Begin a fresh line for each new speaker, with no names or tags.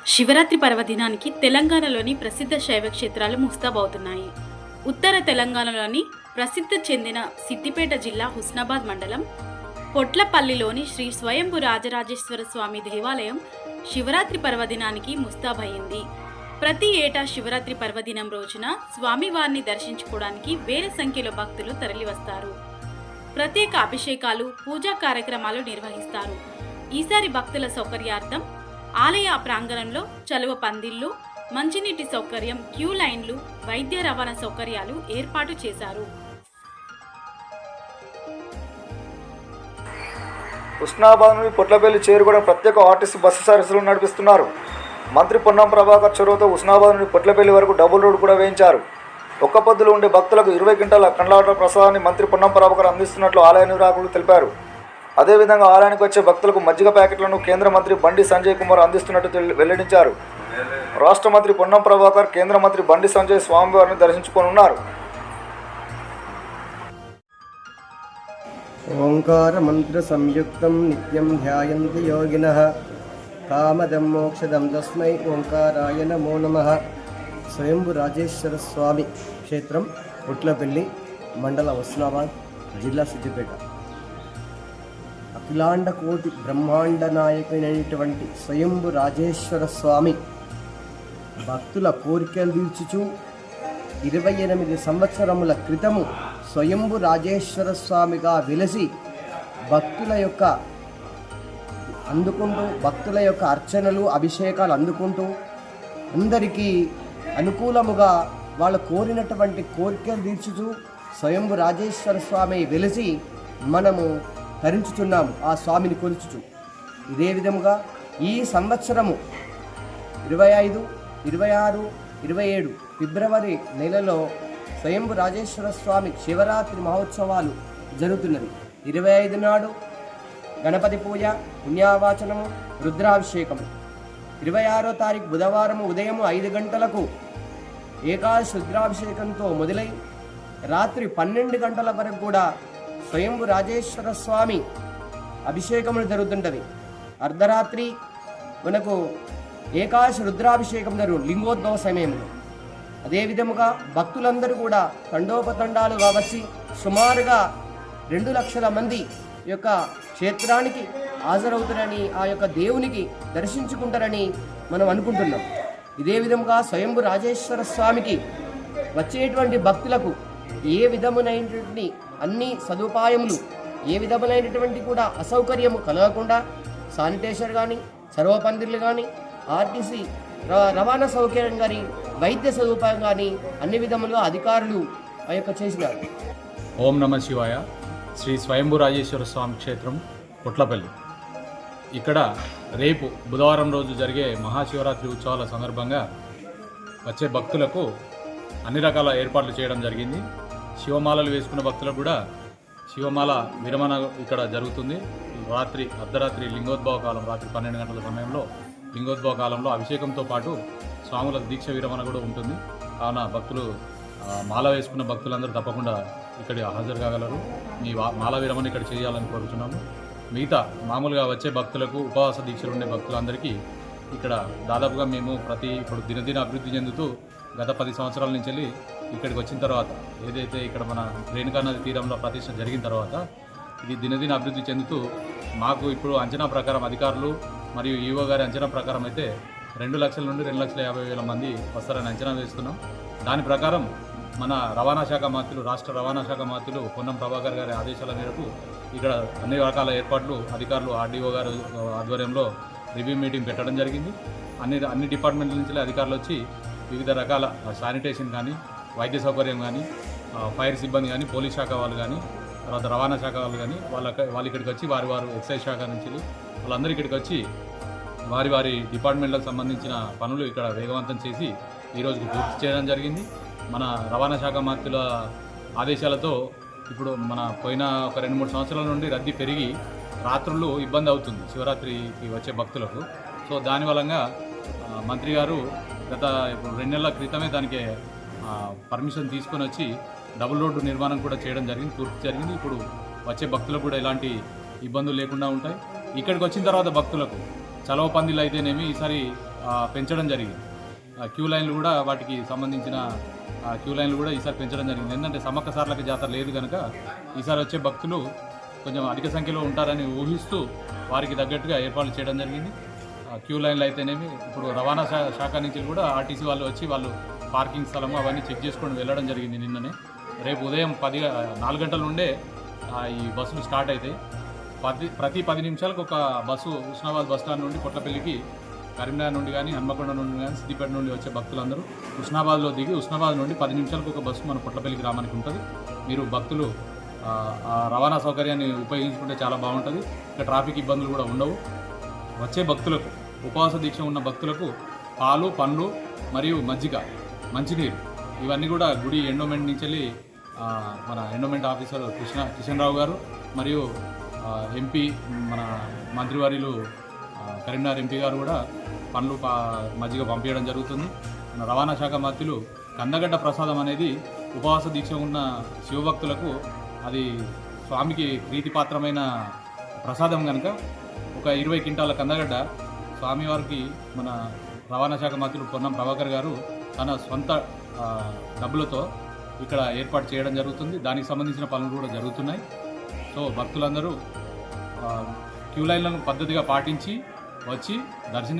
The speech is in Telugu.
శివరాత్రి పర్వదినానికి తెలంగాణలోని ప్రసిద్ధ శైవ క్షేత్రాలు ముస్తాబవుతున్నాయి. ఉత్తర తెలంగాణలోని ప్రసిద్ధ చెందిన సిద్దిపేట జిల్లా హుస్నాబాద్ మండలం పొట్లపల్లిలోని శ్రీ స్వయంభు రాజరాజేశ్వర స్వామి దేవాలయం శివరాత్రి పర్వదినానికి ముస్తాబయింది. ప్రతి ఏటా శివరాత్రి పర్వదినం రోజున స్వామివారిని దర్శించుకోవడానికి వేల సంఖ్యలో భక్తులు తరలివస్తారు. ప్రత్యేక అభిషేకాలు, పూజా కార్యక్రమాలు నిర్వహిస్తారు. ఈసారి భక్తుల సౌకర్యార్థం ఆలయ ప్రాంగణంలో చలువ పందిళ్లు, మంచినీటి సౌకర్యం, క్యూ లైన్లు, వైద్య రవాణా సౌకర్యాలు ఏర్పాటు చేశారు.
హుస్నాబాద్ నుండి పొట్లపల్లి చేరుకోవడం ప్రత్యేక ఆర్టీసీ బస్సు సర్వీసులు నడిపిస్తున్నారు. మంత్రి పొన్నం ప్రభాకర్ చొరవతో హుస్నాబాద్ నుండి పొట్లపల్లి వరకు డబుల్ రోడ్ కూడా వేయించారు. ఒక్క పొద్దులు ఉండే భక్తులకు 20 క్వింటాల కండ్లాట ప్రసాదాన్ని మంత్రి పొన్నం ప్రభాకర్ అందిస్తున్నట్లు ఆలయ నిర్వాహకులు తెలిపారు. అదేవిధంగా ఆలయానికి వచ్చే భక్తులకు మజ్జిగ ప్యాకెట్లను కేంద్ర మంత్రి బండి సంజయ్ కుమార్ అందిస్తున్నట్టు వెల్లడించారు. రాష్ట్ర మంత్రి పొన్నం ప్రభాకర్, కేంద్ర మంత్రి బండి సంజయ్ స్వామివారిని దర్శించుకోనున్నారు.
ఓంకార మంత్ర సంయుక్తం నిత్యం ధ్యాయంతి యోగినః కామదం మోక్షదం తస్మై ఓంకారాయ నమో నమః. స్వయంభు రాజేశ్వర స్వామి క్షేత్రం పొట్లపల్లి, మండల హుస్నాబాద్, జిల్లా సిద్దిపేట. అఖిలాండ కోటి బ్రహ్మాండ నాయకునైనటువంటి స్వయంభు రాజేశ్వర స్వామి భక్తుల కోరికలు తీర్చుచు 28 సంవత్సరముల క్రితము స్వయంభు రాజేశ్వర స్వామిగా వెలసి భక్తుల యొక్క అర్చనలు, అభిషేకాలు అందుకుంటూ అందరికీ అనుకూలముగా వాళ్ళ కోరినటువంటి కోరికలు తీర్చుచు స్వయంభు రాజేశ్వర స్వామి వెలిసి మనము ధరించుచున్నాము, ఆ స్వామిని కొలుచుచు. ఇదే విధముగా ఈ సంవత్సరము 25, 26, 27 ఫిబ్రవరి నెలలో స్వయంభు రాజేశ్వర స్వామి శివరాత్రి మహోత్సవాలు జరుగుతున్నది. 25 నాడు గణపతి పూజ, పుణ్యావాచనము, రుద్రాభిషేకము. 26వ తారీఖు బుధవారం ఉదయం 5 గంటలకు ఏకాదశి రుద్రాభిషేకంతో మొదలై రాత్రి 12 గంటల వరకు కూడా స్వయంభు రాజేశ్వర స్వామి అభిషేకములు జరుగుతుంటది. అర్ధరాత్రి మనకు ఏకాదశి రుద్రాభిషేకం జరుగు లింగోద్భవ సమయంలో. అదే విధముగా భక్తులందరూ కూడా తండోపతండాలుగా వచ్చి సుమారుగా 2 లక్షల మంది యొక్క క్షేత్రానికి హాజరవుతారని, ఆ యొక్క దేవునికి దర్శించుకుంటారని మనం అనుకుంటున్నాం. ఇదే విధముగా స్వయంభు రాజేశ్వర స్వామికి వచ్చేటువంటి భక్తులకు ఏ విధమునైనటువంటి అన్ని సదుపాయములు, ఏ విధములైనటువంటి కూడా అసౌకర్యము కలగకుండా శానిటేషన్ కానీ, సర్వపందిర్లు కానీ, ఆర్టీసీ రవాణా సౌకర్యం కానీ, వైద్య సదుపాయం కానీ అన్ని విధములుగా అధికారులు ఆ యొక్క చేసినారు.
ఓం నమ శివాయ. శ్రీ స్వయంభు రాజేశ్వర స్వామి క్షేత్రం పొట్లపల్లి. ఇక్కడ రేపు బుధవారం రోజు జరిగే మహాశివరాత్రి ఉత్సవాల సందర్భంగా వచ్చే భక్తులకు అన్ని రకాల ఏర్పాట్లు చేయడం జరిగింది. శివమాలలు వేసుకున్న భక్తులకు కూడా శివమాల విరమణ ఇక్కడ జరుగుతుంది. రాత్రి అర్ధరాత్రి లింగోద్భవ కాలం, రాత్రి 12 గంటల సమయంలో లింగోద్భవ కాలంలో అభిషేకంతో పాటు స్వాముల దీక్ష విరమణ కూడా ఉంటుంది. కావున భక్తులు మాల వేసుకున్న భక్తులందరూ తప్పకుండా ఇక్కడ హాజరు కాగలరు. మీ మాల విరమణ ఇక్కడ చేయాలని కోరుతున్నాము. మిగతా మామూలుగా వచ్చే భక్తులకు, ఉపవాస దీక్షలు ఉండే భక్తులందరికీ ఇక్కడ దాదాపుగా మేము ఇప్పుడు దినదిన అభివృద్ధి చెందుతూ గత 10 సంవత్సరాల నుంచి వెళ్ళి ఇక్కడికి వచ్చిన తర్వాత, ఏదైతే ఇక్కడ మన రేణుకా నది తీరంలో ప్రతిష్ట జరిగిన తర్వాత ఇది దినదిన అభివృద్ధి చెందుతూ మాకు ఇప్పుడు అంచనా ప్రకారం అధికారులు మరియు ఈవో గారి అంచనా ప్రకారం అయితే 2 లక్షల నుండి 2,50,000 మంది వస్తారని అంచనా వేస్తున్నాం. దాని ప్రకారం మన రవాణా శాఖ మంత్రులు, రాష్ట్ర రవాణా శాఖ మంత్రులు పొన్నం ప్రభాకర్ గారి ఆదేశాల మేరకు ఇక్కడ అన్ని రకాల ఏర్పాట్లు అధికారులు ఆర్డీఓ గారు ఆధ్వర్యంలో రివ్యూ మీటింగ్ పెట్టడం జరిగింది. అన్ని డిపార్ట్మెంట్ల నుంచి అధికారులు వచ్చి వివిధ రకాల శానిటేషన్ కానీ, వైద్య సౌకర్యం కానీ, ఫైర్ సిబ్బంది కానీ, పోలీస్ శాఖ వాళ్ళు కానీ, తర్వాత రవాణా శాఖ వాళ్ళు కానీ వాళ్ళు ఇక్కడికి వచ్చి వారి ఎక్సైజ్ శాఖ నుంచి వాళ్ళందరూ ఇక్కడికి వచ్చి వారి డిపార్ట్మెంట్లకు సంబంధించిన పనులు ఇక్కడ వేగవంతం చేసి ఈరోజుకు పూర్తి చేయడం జరిగింది. మన రవాణా శాఖ మంత్రుల ఆదేశాలతో ఇప్పుడు మన పోయిన ఒక 2-3 సంవత్సరాల నుండి రద్దీ పెరిగి రాత్రులు ఇబ్బంది అవుతుంది శివరాత్రికి వచ్చే భక్తులకు. సో దాని వలన మంత్రి గారు గత 2 నెలల క్రితమే దానికి పర్మిషన్ తీసుకొని వచ్చి డబుల్ రోడ్డు నిర్మాణం కూడా చేయడం జరిగింది, పూర్తి జరిగింది. ఇప్పుడు వచ్చే భక్తులకు కూడా ఎలాంటి ఇబ్బందులు లేకుండా ఉంటాయి. ఇక్కడికి వచ్చిన తర్వాత భక్తులకు చలవ పందిళ్ళు అయితేనేమి ఈసారి పెంచడం జరిగింది. క్యూ లైన్లు కూడా వాటికి సంబంధించిన క్యూ లైన్లు కూడా ఈసారి పెంచడం జరిగింది. ఎందుకంటే సమ్మక్క సార్లకి జాతర లేదు కనుక ఈసారి వచ్చే భక్తులు కొంచెం అధిక సంఖ్యలో ఉంటారని ఊహిస్తూ వారికి తగ్గట్టుగా ఏర్పాట్లు చేయడం జరిగింది. క్యూ లైన్లు అయితేనేమి ఇప్పుడు రవాణా శాఖ నుంచి కూడా ఆర్టీసీ వాళ్ళు వచ్చి వాళ్ళు పార్కింగ్ స్థలము అవన్నీ చెక్ చేసుకొని వెళ్ళడం జరిగింది నిన్ననే. రేపు ఉదయం 4 గంటల నుండే ఈ బస్సులు స్టార్ట్ అవుతాయి. ప్రతి 10 నిమిషాలకు ఒక బస్సు హుస్నాబాద్ బస్ స్టాండ్ నుండి పొట్లపల్లికి కరీంనగర్ నుండి కానీ హన్మకొండ నుండి కానీ సిద్దిపేట నుండి వచ్చే భక్తులందరూ హుస్నాబాద్లో దిగి హుస్నాబాద్ నుండి 10 నిమిషాలకు ఒక బస్సు మన పొట్లపల్లి గ్రామానికి ఉంటుంది. మీరు భక్తులు ఆ రవాణా సౌకర్యాన్ని ఉపయోగించుకుంటే చాలా బాగుంటుంది. ఇక్కడ ట్రాఫిక్ ఇబ్బందులు కూడా ఉండవు. వచ్చే భక్తులకు ఉపవాస దీక్ష ఉన్న భక్తులకు పాలు, పండ్లు మరియు మజ్జిగ, మంచినీరు ఇవన్నీ కూడా గుడి ఎండోమెంట్ నుంచి వెళ్ళి మన ఎండోమెంట్ ఆఫీసర్ కిషన్ రావు గారు మరియు ఎంపీ మన మంత్రివర్యులు కరీంనగర్ ఎంపీ గారు కూడా పండ్లు మజ్జిగ పంపించడం జరుగుతుంది. మన రవాణా శాఖ మంత్రులు కందగడ్డ ప్రసాదం అనేది ఉపవాస దీక్ష ఉన్న శివభక్తులకు అది స్వామికి ప్రీతిపాత్రమైన ప్రసాదం కనుక ఒక 20 క్వింటాల కందగడ్డ స్వామివారికి మన రవాణా శాఖ మంత్రులు పొన్నం ప్రభాకర్ గారు తన సొంత డబ్బులతో ఇక్కడ ఏర్పాటు చేయడం జరుగుతుంది. దానికి సంబంధించిన పనులు కూడా జరుగుతున్నాయి. సో భక్తులందరూ క్యూ లైన్లను పద్ధతిగా పాటించి వచ్చి దర్శనం